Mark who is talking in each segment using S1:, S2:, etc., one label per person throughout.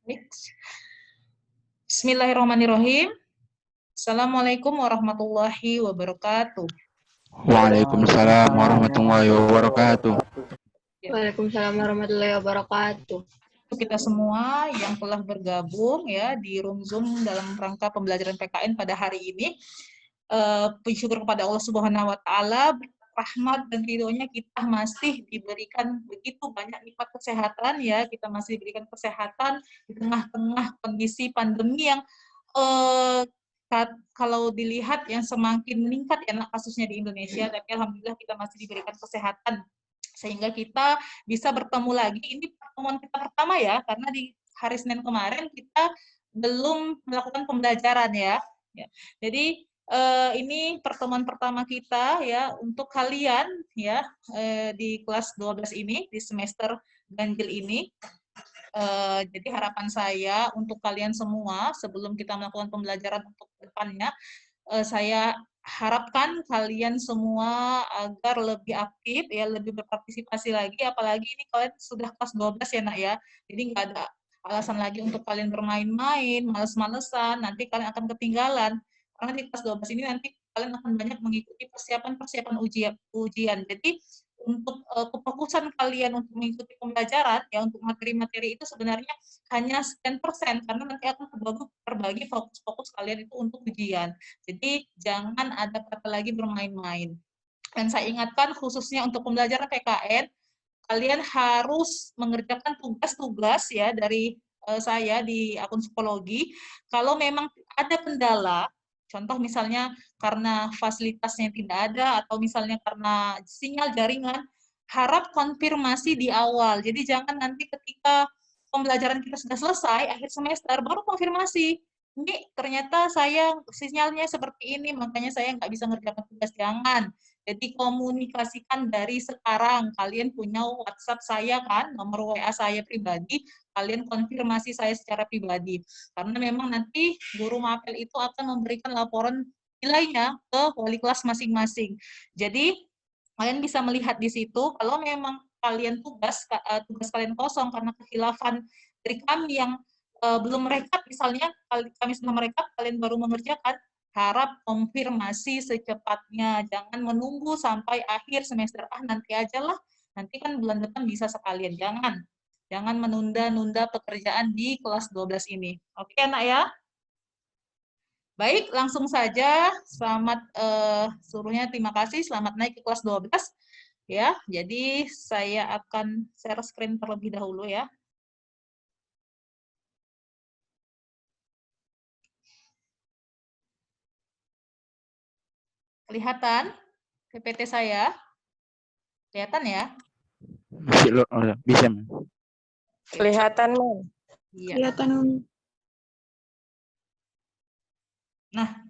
S1: Baik. Bismillahirrahmanirrahim. Assalamualaikum warahmatullahi wabarakatuh.
S2: Waalaikumsalam warahmatullahi wabarakatuh.
S3: Waalaikumsalam warahmatullahi wabarakatuh.
S1: Untuk kita semua yang telah bergabung ya di room Zoom dalam rangka pembelajaran PKN pada hari ini, puji syukur kepada Allah Subhanahu Wa Taala, rahmat dan ridhonya kita masih diberikan begitu banyak nikmat kesehatan ya, kita masih diberikan kesehatan di tengah-tengah kondisi pandemi yang kalau dilihat yang semakin meningkat ya kasusnya di Indonesia, tapi alhamdulillah kita masih diberikan kesehatan sehingga kita bisa bertemu lagi. Ini pertemuan kita pertama ya, karena di hari Senin kemarin kita belum melakukan pembelajaran ya. Jadi ini pertemuan pertama kita ya untuk kalian ya di kelas 12 ini, di semester ganjil ini. Jadi harapan saya untuk kalian semua sebelum kita melakukan pembelajaran untuk depannya, saya harapkan kalian semua agar lebih aktif ya, lebih berpartisipasi lagi, apalagi ini kalian sudah kelas 12 ya nak ya, jadi nggak ada alasan lagi untuk kalian bermain-main, males-malesan, nanti kalian akan ketinggalan, karena di kelas 12 ini nanti kalian akan banyak mengikuti persiapan ujian. Jadi untuk kefokusan kalian untuk mengikuti pembelajaran ya untuk materi-materi itu sebenarnya hanya 10% karena nanti akan terbagi fokus kalian itu untuk ujian. Jadi jangan ada kata lagi bermain-main. Dan saya ingatkan khususnya untuk pembelajaran PKN, kalian harus mengerjakan tugas-tugas ya dari saya di akun psikologi. Kalau memang ada kendala, contoh misalnya karena fasilitasnya tidak ada atau misalnya karena sinyal jaringan, harap konfirmasi di awal. Jadi jangan nanti ketika pembelajaran kita sudah selesai, akhir semester, baru konfirmasi. Ini ternyata saya sinyalnya seperti ini, makanya saya nggak bisa ngerjakan tugas. Jangan. Jadi komunikasikan dari sekarang. Kalian punya WhatsApp saya kan, nomor WA saya pribadi, kalian konfirmasi saya secara pribadi. Karena memang nanti guru mapel itu akan memberikan laporan nilainya ke wali kelas masing-masing. Jadi kalian bisa melihat di situ kalau memang kalian tugas kalian kosong karena kekhilafan dari kami yang belum merekap, misalnya kami sudah merekap, kalian baru mengerjakan, harap konfirmasi secepatnya, jangan menunggu sampai akhir semester, nanti aja lah, nanti kan bulan depan bisa sekalian, jangan menunda-nunda pekerjaan di kelas 12 ini. Oke anak ya? Baik, langsung saja, selamat suruhnya, terima kasih, selamat naik ke kelas 12. Ya, jadi saya akan share screen terlebih dahulu ya. Kelihatan PPT saya? Kelihatan ya?
S2: Bisa.
S3: Kelihatan, Mam.
S1: Iya.
S3: Kelihatan.
S1: Nah,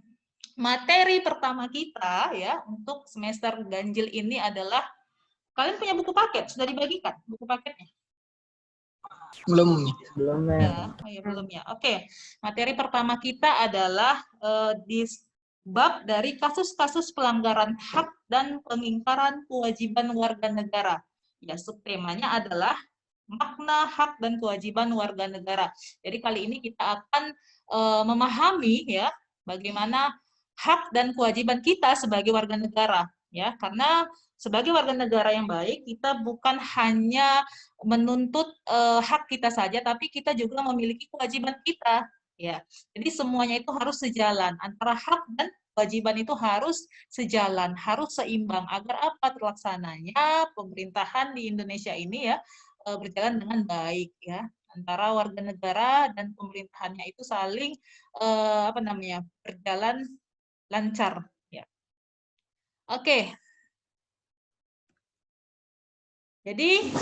S1: materi pertama kita ya untuk semester ganjil ini adalah, kalian punya buku paket? Sudah dibagikan buku paketnya?
S2: Belum
S1: ya. Oh ya, belum ya. Oke, materi pertama kita adalah di bab dari kasus-kasus pelanggaran hak dan pengingkaran kewajiban warga negara. Ya, subtemanya adalah makna hak dan kewajiban warga negara. Jadi kali ini kita akan memahami ya bagaimana hak dan kewajiban kita sebagai warga negara ya, karena sebagai warga negara yang baik kita bukan hanya menuntut hak kita saja, tapi kita juga memiliki kewajiban kita ya. Jadi semuanya itu harus sejalan, antara hak dan kewajiban itu harus sejalan, harus seimbang agar apa terlaksananya pemerintahan di Indonesia ini ya berjalan dengan baik ya, antara warga negara dan pemerintahannya itu saling berjalan lancar ya. Oke. Jadi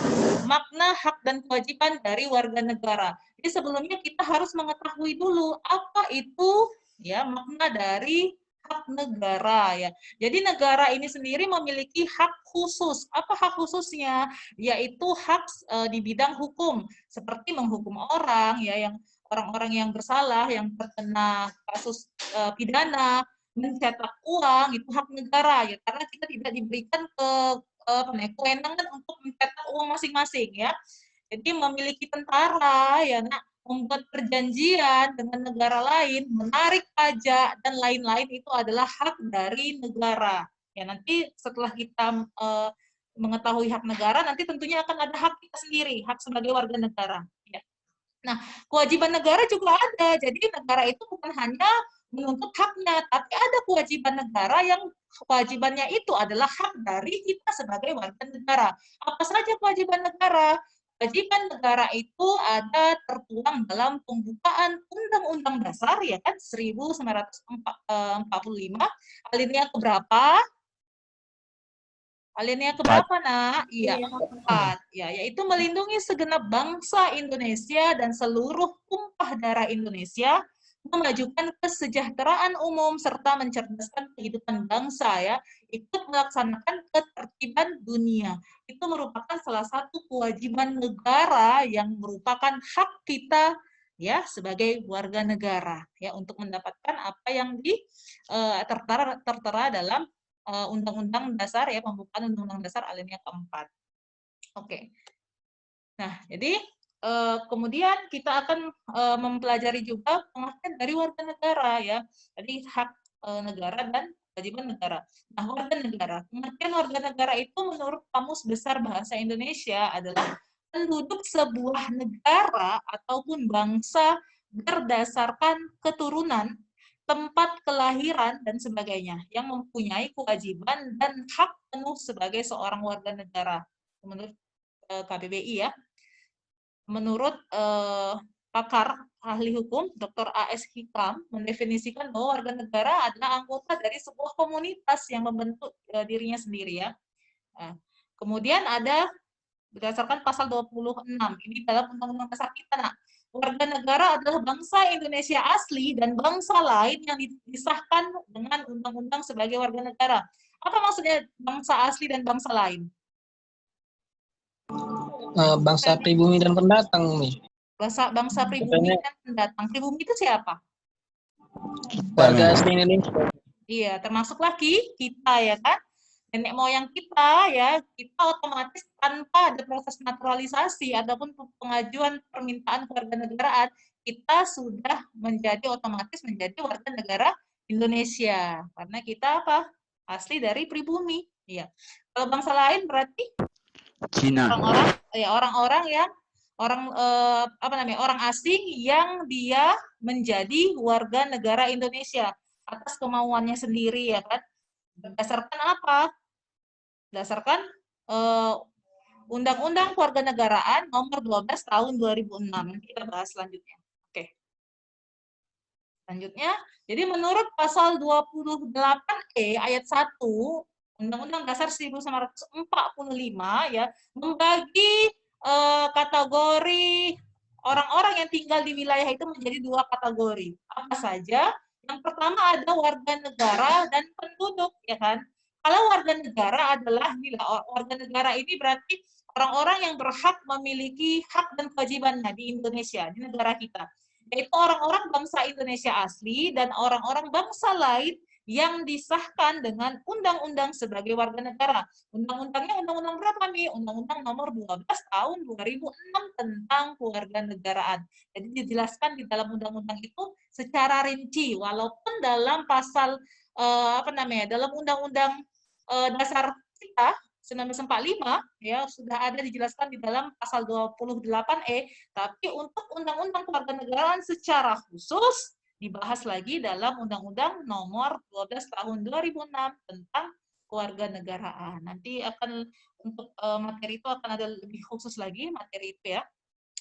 S1: makna hak dan kewajiban dari warga negara. Jadi sebelumnya kita harus mengetahui dulu apa itu ya makna dari hak negara ya. Jadi negara ini sendiri memiliki hak khusus. Apa hak khususnya? Yaitu hak di bidang hukum, seperti menghukum orang ya, yang orang-orang yang bersalah, yang terkena kasus pidana, mencetak uang, itu hak negara ya, karena kita tidak diberikan kewenangan untuk mencetak uang masing-masing ya. Jadi memiliki tentara ya nak, membuat perjanjian dengan negara lain, menarik pajak, dan lain-lain itu adalah hak dari negara. Ya, nanti setelah kita mengetahui hak negara, nanti tentunya akan ada hak kita sendiri, hak sebagai warga negara. Ya. Nah, kewajiban negara juga ada. Jadi negara itu bukan hanya menuntut haknya, tapi ada kewajiban negara yang kewajibannya itu adalah hak dari kita sebagai warga negara. Apa saja kewajiban negara? Kewajiban negara itu ada tertuang dalam pembukaan Undang-Undang Dasar ya kan 1945 alinea keberapa? Alinea keberapa, Nak? Iya, 4. Ya, yaitu melindungi segenap bangsa Indonesia dan seluruh tumpah darah Indonesia, memajukan kesejahteraan umum serta mencerdaskan kehidupan bangsa ya, ikut melaksanakan ketertiban dunia. Itu merupakan salah satu kewajiban negara yang merupakan hak kita ya sebagai warga negara ya untuk mendapatkan apa yang tertera dalam Undang-Undang Dasar ya, pembukaan Undang-Undang Dasar alinea keempat. Oke. Nah, jadi kemudian kita akan mempelajari juga pengertian dari warga negara ya. Jadi hak negara dan kewajiban negara. Nah, warga negara. Pengertian warga negara itu menurut Kamus Besar Bahasa Indonesia adalah penduduk sebuah negara ataupun bangsa berdasarkan keturunan, tempat kelahiran, dan sebagainya, yang mempunyai kewajiban dan hak penuh sebagai seorang warga negara. Menurut KBBI ya. Menurut pakar ahli hukum, Dr. A.S. Hikam, mendefinisikan bahwa warga negara adalah anggota dari sebuah komunitas yang membentuk dirinya sendiri ya. Nah, kemudian ada berdasarkan pasal 26, ini dalam Undang-Undang Dasar kita, nah, warga negara adalah bangsa Indonesia asli dan bangsa lain yang disahkan dengan undang-undang sebagai warga negara. Apa maksudnya bangsa asli dan bangsa lain?
S2: Bangsa pribumi dan pendatang nih.
S1: Bangsa pribumi dan pendatang. Pribumi itu siapa?
S2: Warga asli Indonesia.
S1: Iya, termasuk lagi kita ya kan? Nenek moyang kita ya, kita otomatis tanpa ada proses naturalisasi ataupun pengajuan permintaan kewarganegaraan, kita sudah otomatis menjadi warga negara Indonesia. Karena kita apa? Asli dari pribumi. Iya. Kalau bangsa lain berarti
S2: Cina.
S1: orang-orang yang orang asing yang dia menjadi warga negara Indonesia atas kemauannya sendiri ya kan. Berdasarkan apa? Berdasarkan Undang-Undang Kewarganegaraan nomor 12 tahun 2006. Nanti kita bahas selanjutnya. Oke. Selanjutnya, jadi menurut pasal 28E ayat 1 Undang-Undang Dasar 1945 ya, membagi kategori orang-orang yang tinggal di wilayah itu menjadi 2 kategori. Apa saja? Yang pertama ada warga negara dan penduduk, ya kan? Kalau warga negara adalah warga negara ini berarti orang-orang yang berhak memiliki hak dan kewajibannya di Indonesia, di negara kita. Yaitu orang-orang bangsa Indonesia asli dan orang-orang bangsa lain yang disahkan dengan undang-undang sebagai warga negara. Undang-undangnya undang-undang berapa nih? Undang-undang nomor 12 tahun 2006 tentang kewarganegaraan. Jadi dijelaskan di dalam undang-undang itu secara rinci, walaupun dalam pasal dalam undang-undang dasar kita 1945 ya sudah ada dijelaskan di dalam pasal 28E, tapi untuk undang-undang kewarganegaraan secara khusus dibahas lagi dalam Undang-Undang Nomor 12 Tahun 2006 tentang kewarganegaraan. Nanti akan untuk materi itu akan ada lebih khusus lagi materi itu ya.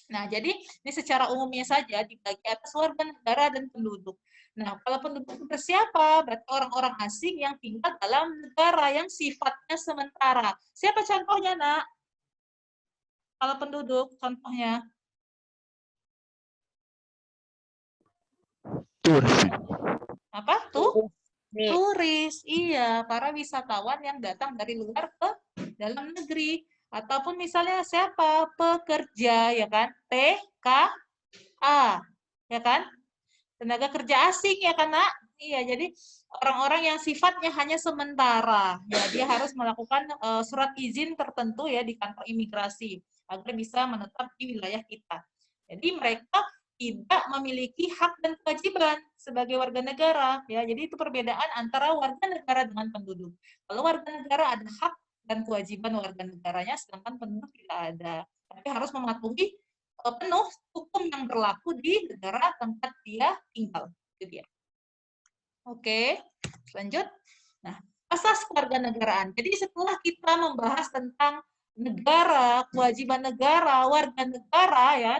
S1: Nah, jadi ini secara umumnya saja dibagi atas warga negara dan penduduk. Nah, kalau penduduk itu siapa? Berarti orang-orang asing yang tinggal dalam negara yang sifatnya sementara. Siapa contohnya, Nak? Kalau penduduk, contohnya?
S2: Turis.
S1: Apa? Turis. Iya, para wisatawan yang datang dari luar ke dalam negeri. Ataupun misalnya siapa? Pekerja, ya kan? TKA, ya kan? Tenaga kerja asing, ya kan, Nak? Iya, jadi orang-orang yang sifatnya hanya sementara. Ya, dia harus melakukan surat izin tertentu ya di kantor imigrasi agar bisa menetap di wilayah kita. Jadi mereka tidak memiliki hak dan kewajiban sebagai warga negara. Ya, jadi itu perbedaan antara warga negara dengan penduduk. Kalau warga negara ada hak dan kewajiban warga negaranya, sedangkan penduduk tidak ada. Tapi harus mematuhi penuh hukum yang berlaku di negara tempat dia tinggal. Itu dia. Oke, lanjut. Nah, asas kewarganegaraan. Jadi setelah kita membahas tentang negara, kewajiban negara, warga negara ya.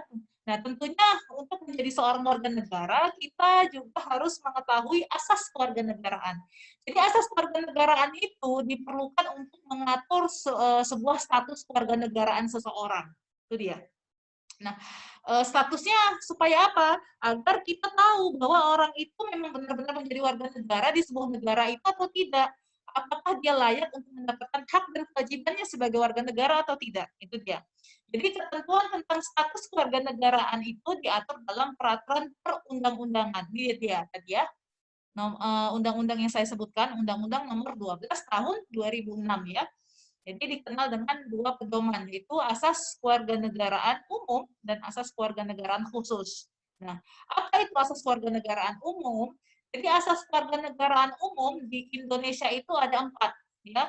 S1: Nah, tentunya untuk menjadi seorang warga negara, kita juga harus mengetahui asas kewarganegaraan. Jadi asas kewarganegaraan itu diperlukan untuk mengatur sebuah status kewarganegaraan seseorang. Itu dia. Nah, statusnya supaya apa? Agar kita tahu bahwa orang itu memang benar-benar menjadi warga negara di sebuah negara itu atau tidak. Apakah dia layak untuk mendapatkan hak dan kewajibannya sebagai warga negara atau tidak? Itu dia. Jadi ketentuan tentang status kewarganegaraan itu diatur dalam peraturan perundang-undangan. Ini dia tadi ya. Undang-undang yang saya sebutkan, Undang-Undang Nomor 12 Tahun 2006 ya. Jadi dikenal dengan dua pedoman, yaitu asas kewarganegaraan umum dan asas kewarganegaraan khusus. Nah, apa itu asas kewarganegaraan umum? Jadi asas kewarganegaraan umum di Indonesia itu ada 4, ya.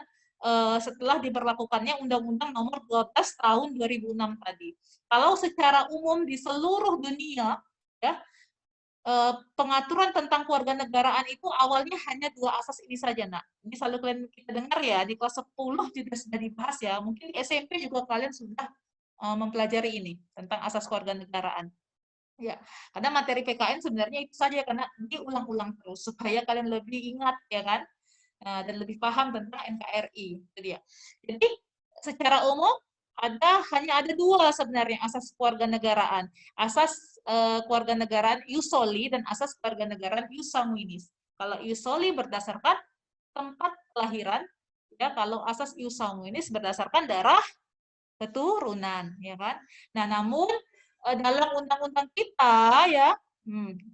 S1: Setelah diberlakukannya Undang-Undang Nomor 12 Tahun 2006 tadi. Kalau secara umum di seluruh dunia, ya, pengaturan tentang kewarganegaraan itu awalnya hanya 2 asas ini saja, Nak. Ini selalu kalian kita dengar ya, di kelas 10 juga sudah dibahas ya, mungkin di SMP juga kalian sudah mempelajari ini, tentang asas kewarganegaraan. Ya, karena materi PKN sebenarnya itu saja, karena diulang-ulang terus, supaya kalian lebih ingat, ya kan, dan lebih paham tentang NKRI, itu dia. Jadi, secara umum, hanya ada 2 sebenarnya asas kewarganegaraan. Asas kewarganegaraan ius soli dan asas kewarganegaraan ius sanguinis. Kalau ius soli berdasarkan tempat kelahiran, ya, kalau asas ius sanguinis berdasarkan darah keturunan, ya kan. Nah, namun dalam undang-undang kita ya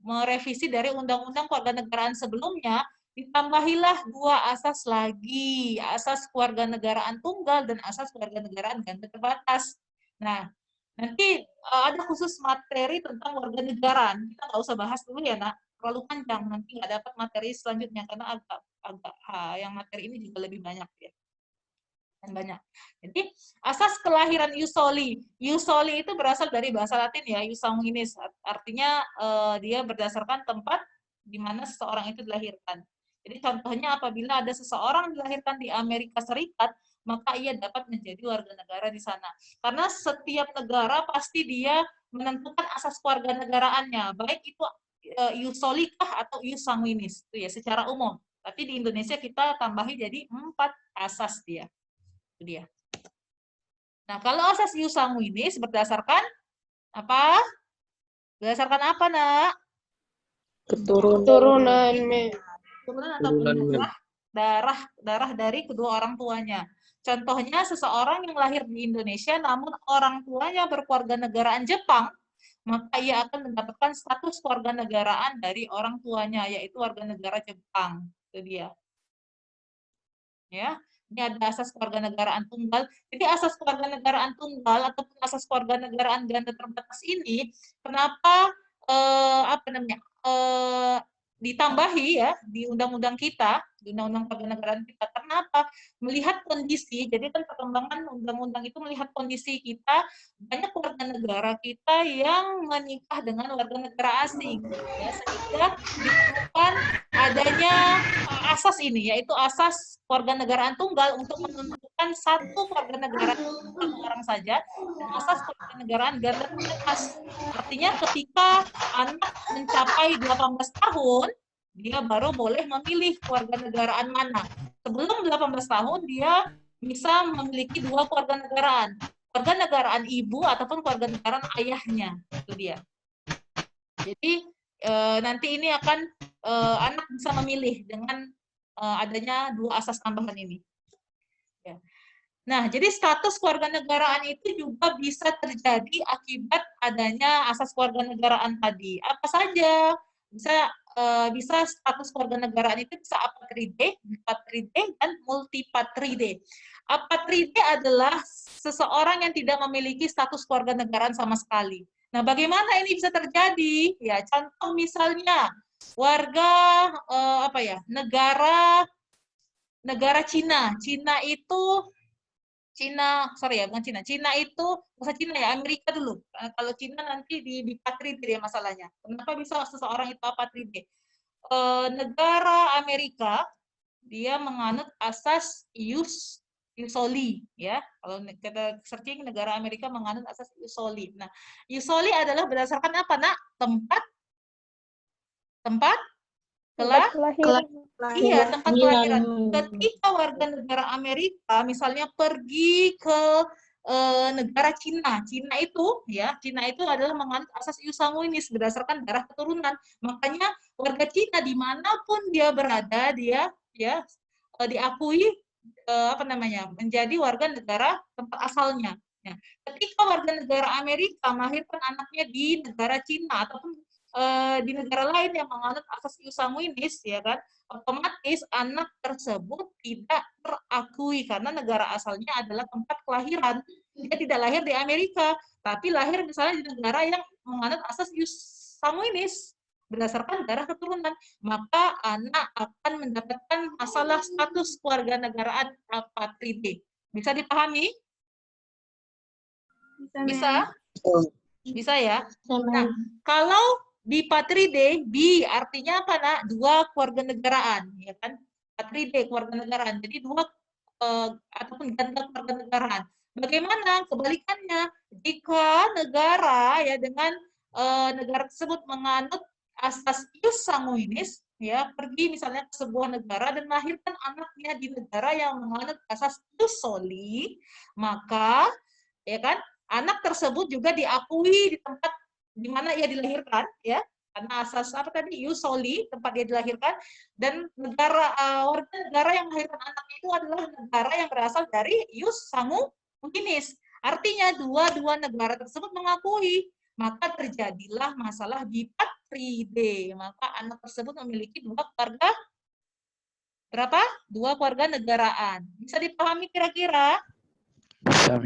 S1: merevisi dari undang-undang kewarganegaraan sebelumnya, ditambahilah 2 asas lagi, asas kewarganegaraan tunggal dan asas kewarganegaraan ganda terbatas. Nah, nanti ada khusus materi tentang warganegaraan. Kita nggak usah bahas dulu ya, Nak. Terlalu panjang, nanti nggak dapat materi selanjutnya karena agak yang materi ini juga lebih banyak ya. Dan banyak. Jadi asas kelahiran ius soli. Ius soli itu berasal dari bahasa Latin ya, ius sanguinis. Artinya dia berdasarkan tempat di mana seseorang itu dilahirkan. Jadi contohnya apabila ada seseorang dilahirkan di Amerika Serikat, maka ia dapat menjadi warga negara di sana. Karena setiap negara pasti dia menentukan asas kewarganegaraannya, baik itu ius soli kah atau ius sanguinis, itu ya secara umum. Tapi di Indonesia kita tambahi jadi 4 asas dia. Itu dia. Nah, kalau asas ius sanguinis berdasarkan apa? Berdasarkan apa, Nak?
S3: Keturunan.
S1: Keturunan ataupun darah dari kedua orang tuanya. Contohnya seseorang yang lahir di Indonesia namun orang tuanya berkewarganegaraan Jepang, maka ia akan mendapatkan status kewarganegaraan dari orang tuanya, yaitu warga negara Jepang. Itu dia. Ya, ini ada asas kewarganegaraan tunggal. Jadi asas kewarganegaraan tunggal ataupun asas kewarganegaraan ganda terbatas ini, kenapa ditambahi ya di undang-undang kita, di undang-undang kewarganegaraan kita. Kenapa? Melihat kondisi, jadi kan perkembangan undang-undang itu melihat kondisi kita, banyak warga negara kita yang menikah dengan warga negara asing, ya, sehingga diperlukan adanya asas ini, yaitu asas kewarganegaraan tunggal untuk menentukan satu warganegara satu orang saja, dan asas kewarganegaraan ganda terbatas. Artinya ketika anak mencapai 18 tahun, dia baru boleh memilih kewarganegaraan mana. Sebelum 18 tahun, dia bisa memiliki 2 kewarganegaraan. Kewarganegaraan ibu ataupun kewarganegaraan ayahnya. Itu dia. Jadi, nanti ini akan anak bisa memilih dengan adanya 2 asas tambahan ini. Ya. Nah, jadi status kewarganegaraan itu juga bisa terjadi akibat adanya asas kewarganegaraan tadi. Apa saja? Bisa status kewarganegaraan itu bisa apatride, bipatride, dan multipatride. Apatride adalah seseorang yang tidak memiliki status kewarganegaraan sama sekali. Nah, bagaimana ini bisa terjadi? Ya, contoh misalnya warga negara Cina. Bukan Cina. Cina itu, bukan Cina ya, Amerika dulu. Kalau Cina nanti di apatrida dia masalahnya. Kenapa bisa seseorang itu apatrida? Negara Amerika, dia menganut asas ius soli, ya. Kalau kita searching negara Amerika menganut asas ius soli. Nah, ius soli adalah berdasarkan apa, Nak? Tempat
S3: Kelahiran.
S1: Iya, tempat kelahiran. Ketika warga negara Amerika misalnya pergi ke negara Cina, Cina itu adalah menganut asas ius sanguinis berdasarkan darah keturunan. Makanya warga Cina dimanapun dia berada, dia ya diakui menjadi warga negara tempat asalnya. Ya. Ketika warga negara Amerika melahirkan anaknya di negara Cina ataupun di negara lain yang menganut asas ius sanguinis, ya kan, otomatis anak tersebut tidak terakui karena negara asalnya adalah tempat kelahiran. Dia tidak lahir di Amerika, tapi lahir misalnya di negara yang menganut asas ius sanguinis berdasarkan darah keturunan, maka anak akan mendapatkan masalah status kewarganegaraan apatride. Bisa dipahami? Bisa? Bisa ya? Nah, kalau bipatride, bi artinya apa, Nak? Dua kewarganegaraan, ya kan? Patride kewarganegaraan. Jadi dua ataupun ganda kewarganegaraan. Bagaimana kebalikannya? Jika negara ya dengan negara tersebut menganut asas ius sanguinis, ya, pergi misalnya ke sebuah negara dan melahirkan anaknya di negara yang menganut asas ius soli, maka ya kan anak tersebut juga diakui di tempat di mana ia dilahirkan, ya, karena asas apa tadi ius soli, tempat dia dilahirkan, dan warga negara yang melahirkan anaknya itu adalah negara yang berasal dari ius sanguinis. Artinya dua negara tersebut mengakui, maka terjadilah masalah bipatride. Maka anak tersebut memiliki dua keluarga negaraan. Bisa dipahami kira-kira?
S2: Bisa,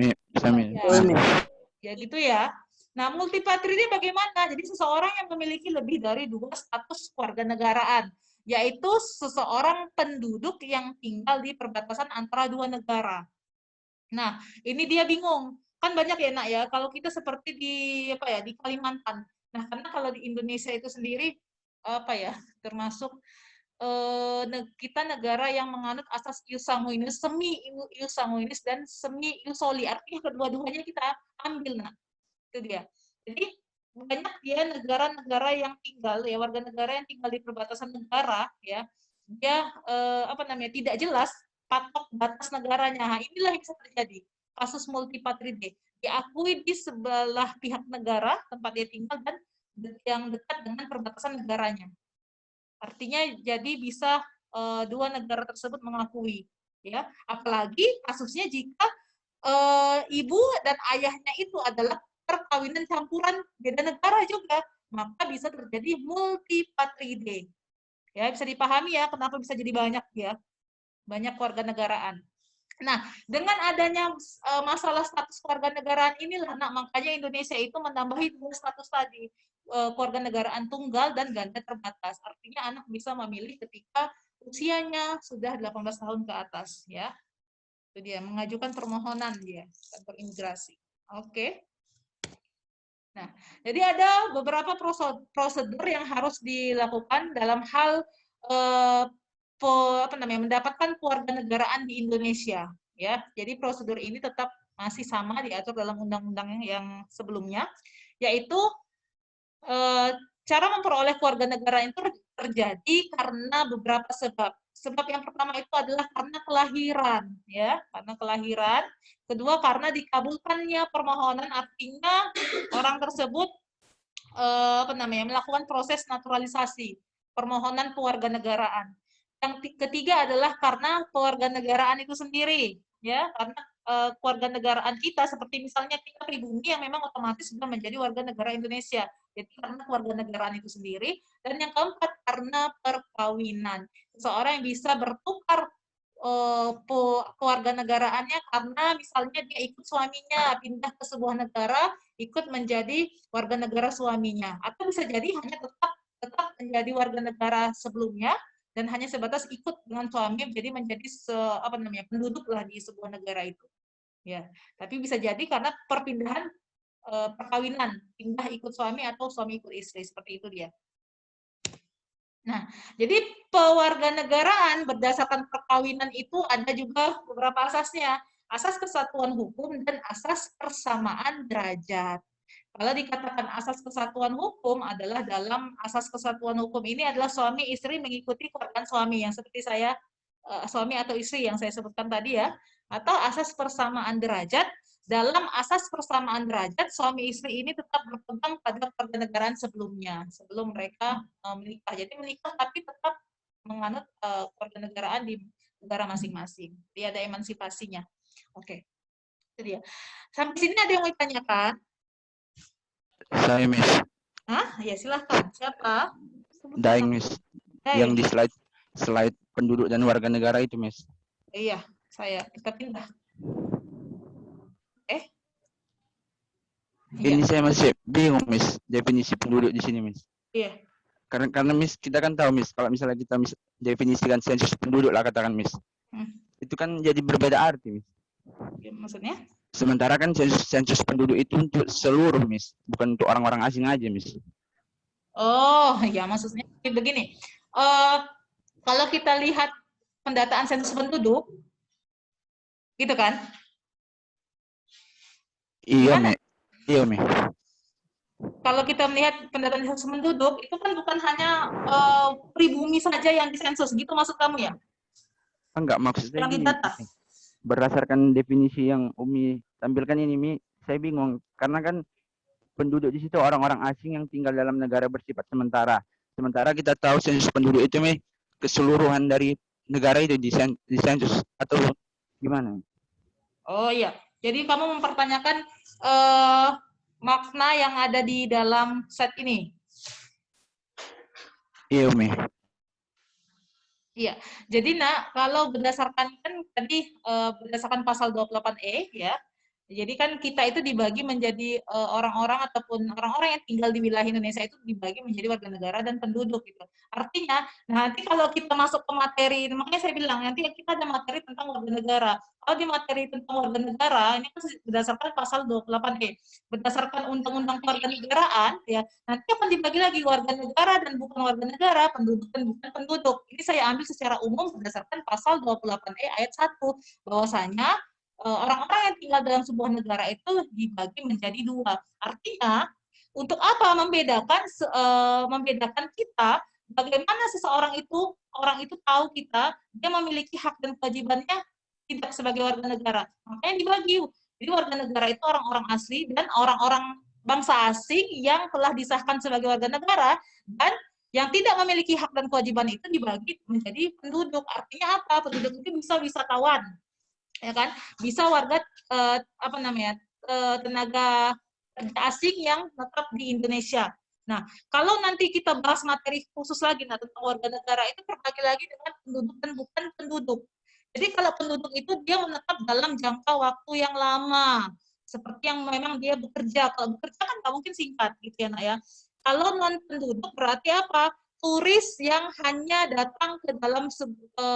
S1: Ya gitu ya. Nah, multipatride bagaimana? Jadi seseorang yang memiliki lebih dari dua status kewarganegaraan, yaitu seseorang penduduk yang tinggal di perbatasan antara dua negara. Nah, ini dia bingung. Kan banyak ya, Nak, ya. Kalau kita seperti di Kalimantan. Nah, karena kalau di Indonesia itu sendiri termasuk kita negara yang menganut asas ius sanguinis, semi ius sanguinis dan semi ius soli. Artinya kedua-duanya kita ambil, Nak. Itu dia. Jadi banyak dia negara-negara yang tinggal ya, warga negara yang tinggal di perbatasan negara, ya, dia tidak jelas patok batas negaranya. Nah, inilah yang bisa terjadi kasus multipatride, diakui di sebelah pihak negara tempat dia tinggal dan yang dekat dengan perbatasan negaranya. Artinya jadi bisa dua negara tersebut mengakui, ya. Apalagi kasusnya jika ibu dan ayahnya itu adalah perkawinan campuran beda negara juga, maka bisa terjadi multipatride. Ya, bisa dipahami ya kenapa bisa jadi banyak ya, banyak kewarganegaraan. Nah, dengan adanya masalah status kewarganegaraan inilah, makanya Indonesia itu menambahi dua status tadi, kewarganegaraan tunggal dan ganda terbatas. Artinya anak bisa memilih ketika usianya sudah 18 tahun ke atas, ya. Itu dia, mengajukan permohonan dia kantor imigrasi. Oke. Nah, jadi ada beberapa prosedur yang harus dilakukan dalam hal mendapatkan kewarganegaraan di Indonesia, ya. Jadi prosedur ini tetap masih sama diatur dalam undang-undang yang sebelumnya, yaitu cara memperoleh kewarganegaraan itu terjadi karena beberapa sebab. Sebab yang pertama itu adalah karena kelahiran, ya, karena kelahiran. Kedua, karena dikabulkannya permohonan, artinya orang tersebut melakukan proses naturalisasi, permohonan kewarganegaraan. Yang ketiga adalah karena kewarganegaraan itu sendiri, ya, karena kewarganegaraan kita seperti misalnya kita pribumi yang memang otomatis sudah menjadi warga negara Indonesia. Jadi karena kewarganegaraan itu sendiri, dan yang keempat karena perkawinan. Seseorang yang bisa bertukar kewarganegaraannya karena misalnya dia ikut suaminya pindah ke sebuah negara ikut menjadi warga negara suaminya, atau bisa jadi hanya tetap menjadi warga negara sebelumnya dan hanya sebatas ikut dengan suami, jadi menjadi penduduk lah di sebuah negara itu. Ya, tapi bisa jadi karena perpindahan perkawinan, pindah ikut suami atau suami ikut istri, seperti itu dia. Nah, jadi pewarganegaraan berdasarkan perkawinan itu ada juga beberapa asasnya. Asas kesatuan hukum dan asas persamaan derajat. Kalau dikatakan asas kesatuan hukum adalah dalam asas kesatuan hukum ini adalah suami istri mengikuti kewajiban suami yang seperti saya suami atau istri yang saya sebutkan tadi ya. Atau asas persamaan derajat. Dalam asas persamaan derajat, suami istri ini tetap berpegang pada kewarganegaraan sebelumnya, sebelum mereka menikah. Jadi menikah tapi tetap menganut kewarganegaraan di negara masing-masing. Jadi ada emansipasinya. Oke, itu dia. Sampai sini ada yang mau ditanyakan?
S2: Saya, Miss.
S1: Hah? Ya silahkan. Siapa?
S2: Daeng, Miss. Yang di slide penduduk dan warga negara itu, Miss.
S1: Iya, saya. Kita pindah.
S2: Ini saya masih bingung, Miss, definisi penduduk di sini, Miss.
S1: Iya.
S2: Karena Miss, kita kan tahu, Miss, kalau misalnya kita definisikan sensus penduduk lah katakan, Miss. Itu kan jadi berbeda arti, Miss.
S1: Ya, maksudnya?
S2: Sementara kan sensus penduduk itu untuk seluruh, Miss, bukan untuk orang-orang asing aja, Miss.
S1: Oh, ya maksudnya begini. Kalau kita lihat pendataan sensus penduduk, gitu kan?
S2: Iya, Mi. Iya, Mi.
S1: Kalau kita melihat pendataan sensus penduduk, itu kan bukan hanya pribumi saja yang disensus, gitu maksud kamu ya?
S2: Enggak, maksudnya gini.
S1: Data.
S2: Berdasarkan definisi yang Umi tampilkan ini, Mi, saya bingung. Karena kan penduduk di situ orang-orang asing yang tinggal dalam negara bersifat sementara. Sementara kita tahu sensus penduduk itu, Mi, keseluruhan dari negara itu disensus atau gimana?
S1: Oh iya, jadi kamu mempertanyakan makna yang ada di dalam set ini.
S2: Iya, Mi.
S1: Iya, jadi kalau berdasarkan kan tadi berdasarkan pasal 28E ya, jadi kan kita itu dibagi menjadi orang-orang ataupun orang-orang yang tinggal di wilayah Indonesia itu dibagi menjadi warga negara dan penduduk gitu. Artinya nanti kalau kita masuk ke materi, makanya saya bilang nanti kita ada materi tentang warga negara. Kalau di materi tentang warga negara ini kan berdasarkan pasal 28E, berdasarkan undang-undang kewarganegaraan ya, nanti akan dibagi lagi warga negara dan bukan warga negara, penduduk dan bukan penduduk. Ini saya ambil secara umum berdasarkan pasal 28E ayat 1 bahwasanya orang-orang yang tinggal dalam sebuah negara itu dibagi menjadi dua. Artinya, untuk apa membedakan kita, bagaimana seseorang itu, orang itu tahu kita, dia memiliki hak dan kewajibannya tidak sebagai warga negara. Makanya dibagi. Jadi warga negara itu orang-orang asli dan orang-orang bangsa asing yang telah disahkan sebagai warga negara dan yang tidak memiliki hak dan kewajiban itu dibagi menjadi penduduk. Artinya apa? Penduduk itu bisa wisatawan, ya kan, bisa warga tenaga kerja asing yang tetap di Indonesia. Nah, kalau nanti kita bahas materi khusus lagi tentang warga negara itu terbagi lagi dengan penduduk dan bukan penduduk. Jadi kalau penduduk itu dia menetap dalam jangka waktu yang lama, seperti yang memang dia bekerja. Kalau bekerja kan nggak mungkin singkat gitu ya, Nak ya. Kalau non penduduk berarti apa? Turis yang hanya datang ke dalam ke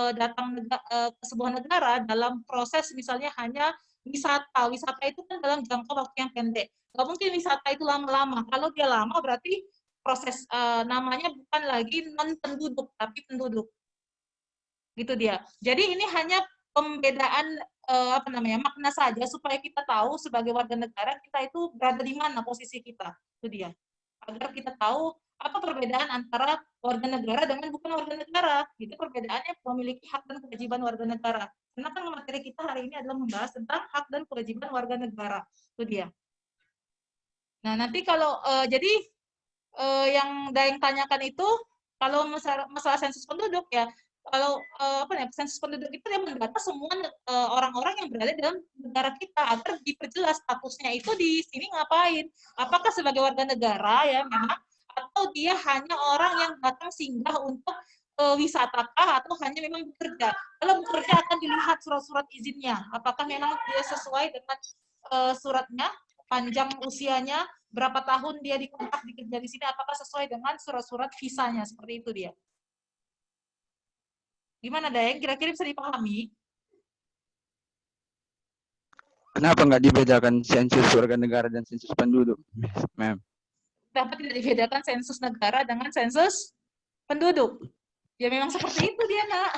S1: sebuah negara dalam proses misalnya hanya wisata. Wisata itu kan dalam jangka waktu yang pendek. Nggak mungkin wisata itu lama-lama. Kalau dia lama berarti proses namanya bukan lagi non penduduk tapi penduduk. Gitu dia. Jadi ini hanya pembedaan makna saja supaya kita tahu sebagai warga negara kita itu berada di mana posisi kita. Itu dia. Agar kita tahu apa perbedaan antara warga negara dengan bukan warga negara. Itu perbedaannya memiliki hak dan kewajiban warga negara. Karena kan materi kita hari ini adalah membahas tentang hak dan kewajiban warga negara. Itu dia. Nah, nanti kalau jadi yang Daeng tanyakan itu kalau masalah sensus penduduk ya, kalau sensus penduduk itu dia mendata semua orang-orang yang berada dalam negara kita agar diperjelas statusnya itu di sini ngapain, apakah sebagai warga negara ya memang, atau dia hanya orang yang datang singgah untuk wisatakah atau hanya memang bekerja. Kalau bekerja akan dilihat surat-surat izinnya, apakah memang dia sesuai dengan suratnya, panjang usianya, berapa tahun dia dikontrak dikerja di sini, apakah sesuai dengan surat-surat visanya, seperti itu dia. Gimana, Daeng? Kira-kira bisa dipahami?
S2: Kenapa nggak dibedakan sensus warga negara dan sensus penduduk, Ma'am?
S1: Dapat tidak dibedakan sensus negara dengan sensus penduduk? Ya memang seperti itu dia, Nak.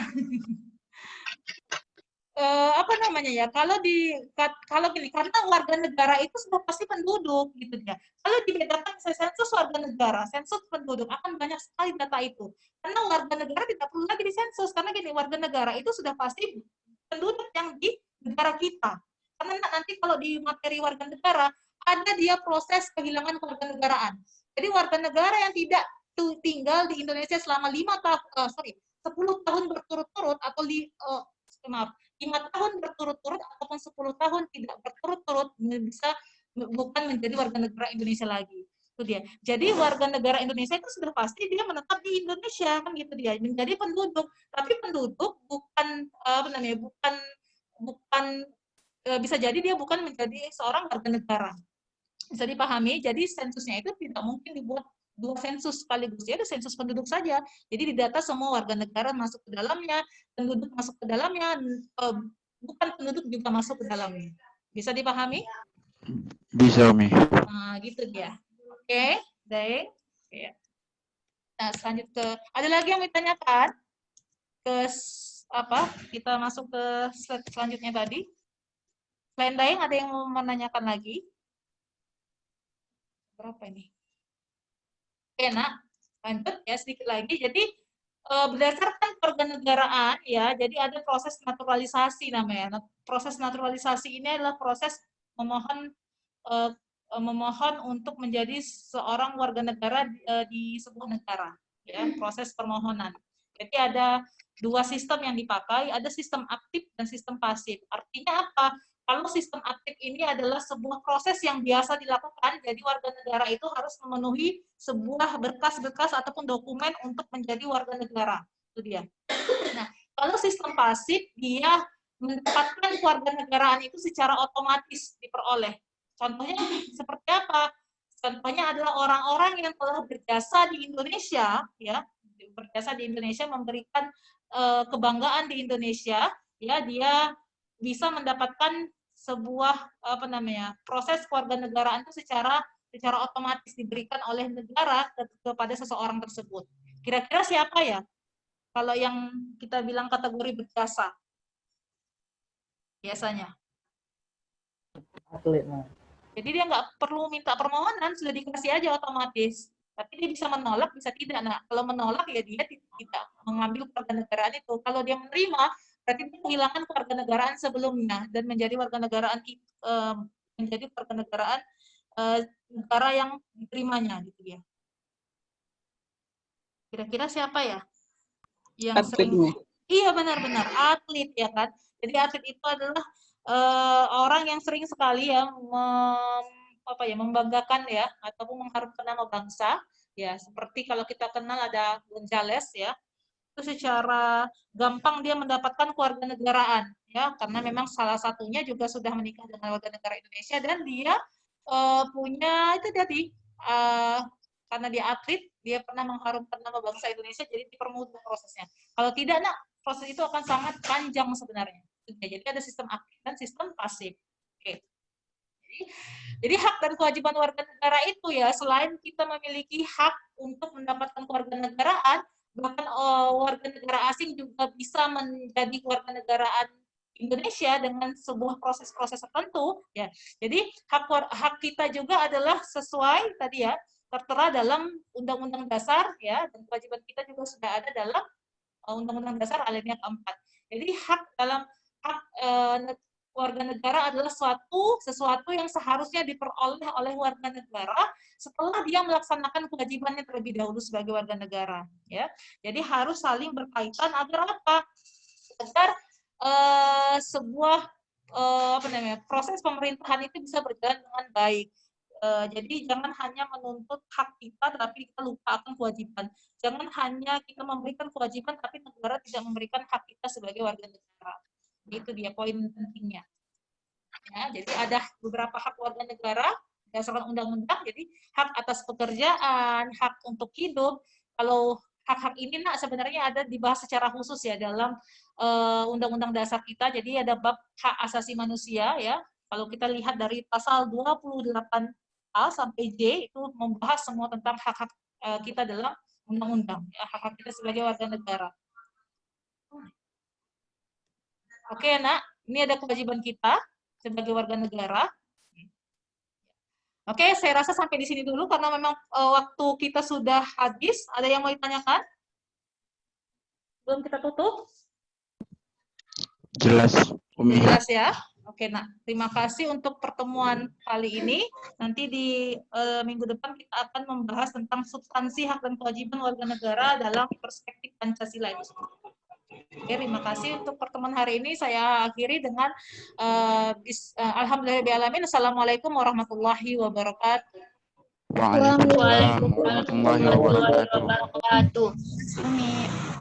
S1: Apa namanya ya, kalau gini, karena warga negara itu sudah pasti penduduk gitu ya. Kalau dibedakan sensus warga negara, sensus penduduk, akan banyak sekali data itu. Karena warga negara tidak perlu lagi disensus, karena gini, warga negara itu sudah pasti penduduk yang di negara kita. Karena nanti kalau di materi warga negara, ada dia proses kehilangan kewarganegaraan. Jadi warga negara yang tidak tinggal di Indonesia selama 10 tahun berturut-turut atau 5 tahun berturut-turut ataupun 10 tahun tidak berturut-turut bisa bukan menjadi warga negara Indonesia lagi. Itu dia. Jadi warga negara Indonesia itu sudah pasti dia menetap di Indonesia kan gitu dia, menjadi penduduk. Tapi penduduk bukan bukan bisa jadi dia bukan menjadi seorang warga negara. Bisa dipahami, jadi sensusnya itu tidak mungkin dibuat 2 sensus sekaligus, ya ada sensus penduduk saja. Jadi didata semua warga negara masuk ke dalamnya, penduduk masuk ke dalamnya, bukan penduduk juga masuk ke dalamnya. Bisa dipahami?
S2: Bisa, Umi.
S1: Nah, gitu dia. Oke, baik. Oke. Nah, selanjut ke, ada lagi yang ditanyakan? Kita masuk ke slide selanjutnya tadi. Selain Daeng, ada yang mau menanyakan lagi? Berapa ini? Oke, Nak. Lanjut ya sedikit lagi. Jadi berdasarkan kewarganegaraan ya, jadi ada proses naturalisasi namanya. Proses naturalisasi ini adalah proses memohon untuk menjadi seorang warga negara di sebuah negara, ya, proses permohonan. Jadi ada 2 sistem yang dipakai, ada sistem aktif dan sistem pasif. Artinya apa? Kalau sistem aktif ini adalah sebuah proses yang biasa dilakukan, jadi warga negara itu harus memenuhi sebuah berkas-berkas ataupun dokumen untuk menjadi warga negara. Itu dia. Nah, kalau sistem pasif, dia mendapatkan kewarganegaraan itu secara otomatis diperoleh. Contohnya seperti apa? Contohnya adalah orang-orang yang telah berjasa di Indonesia, ya, berjasa di Indonesia, memberikan kebanggaan di Indonesia, ya, dia bisa mendapatkan sebuah proses kewarganegaraan itu secara otomatis diberikan oleh negara kepada seseorang tersebut. Kira-kira siapa ya? Kalau yang kita bilang kategori berjasa, biasanya.
S4: Atlet.
S1: Jadi dia nggak perlu minta permohonan, sudah dikasih aja otomatis. Tapi dia bisa menolak, bisa tidak. Nah, kalau menolak ya dia tidak mengambil kewarganegaraan itu. Kalau dia menerima, berarti dia kehilangan kewarganegaraan sebelumnya dan menjadi warganegaraan negara yang diterimanya gitu ya. Kira-kira siapa ya? Yang sering, iya benar-benar atlet ya kan. Jadi atlet itu adalah orang yang sering sekali ya membanggakan ya ataupun mengharumkan nama bangsa ya, seperti kalau kita kenal ada Gonzales ya, itu secara gampang dia mendapatkan kewarganegaraan ya, karena memang salah satunya juga sudah menikah dengan warga negara Indonesia dan dia punya itu tadi karena dia atlet, dia pernah mengharumkan nama bangsa Indonesia, jadi dipermudah prosesnya. Kalau tidak, Nak, proses itu akan sangat panjang sebenarnya. Jadi ada sistem aktif dan sistem pasif. Oke. Jadi hak dan kewajiban warga negara itu ya, selain kita memiliki hak untuk mendapatkan kewarganegaraan, bahkan warga negara asing juga bisa menjadi kewarganegaraan Indonesia dengan sebuah proses-proses tertentu ya. Jadi hak kita juga adalah sesuai tadi ya, tertera dalam Undang-Undang Dasar ya, dan kewajiban kita juga sudah ada dalam Undang-Undang Dasar alinea keempat. Jadi hak warga negara adalah sesuatu yang seharusnya diperoleh oleh warga negara setelah dia melaksanakan kewajibannya terlebih dahulu sebagai warga negara ya. Jadi harus saling berkaitan agar apa? Agar sebuah proses pemerintahan itu bisa berjalan dengan baik. Jadi jangan hanya menuntut hak kita tapi kita lupa akan kewajiban. Jangan hanya kita memberikan kewajiban tapi negara tidak memberikan hak kita sebagai warga negara. Itu dia poin pentingnya. Ya, jadi ada beberapa hak warga negara berdasarkan undang-undang. Jadi hak atas pekerjaan, hak untuk hidup. Kalau hak-hak ini nak sebenarnya ada dibahas secara khusus ya dalam Undang-Undang Dasar kita. Jadi ada bab hak asasi manusia ya. Kalau kita lihat dari pasal 28A sampai J itu membahas semua tentang hak-hak kita dalam undang-undang, ya, hak-hak kita sebagai warga negara. Oke, nak, ini ada kewajiban kita sebagai warga negara. Oke, saya rasa sampai di sini dulu karena memang waktu kita sudah habis. Ada yang mau ditanyakan? Belum kita tutup?
S2: Jelas, Umi.
S1: Jelas ya. Oke, nah, terima kasih untuk pertemuan kali ini. Nanti di minggu depan kita akan membahas tentang substansi hak dan kewajiban warga negara dalam perspektif Pancasila itu. Oke, terima kasih untuk pertemuan hari ini. Saya akhiri dengan alhamdulillahirabbil alamin. Assalamualaikum warahmatullahi wabarakatuh.
S2: Waalaikumsalam warahmatullahi wabarakatuh.
S3: Amin.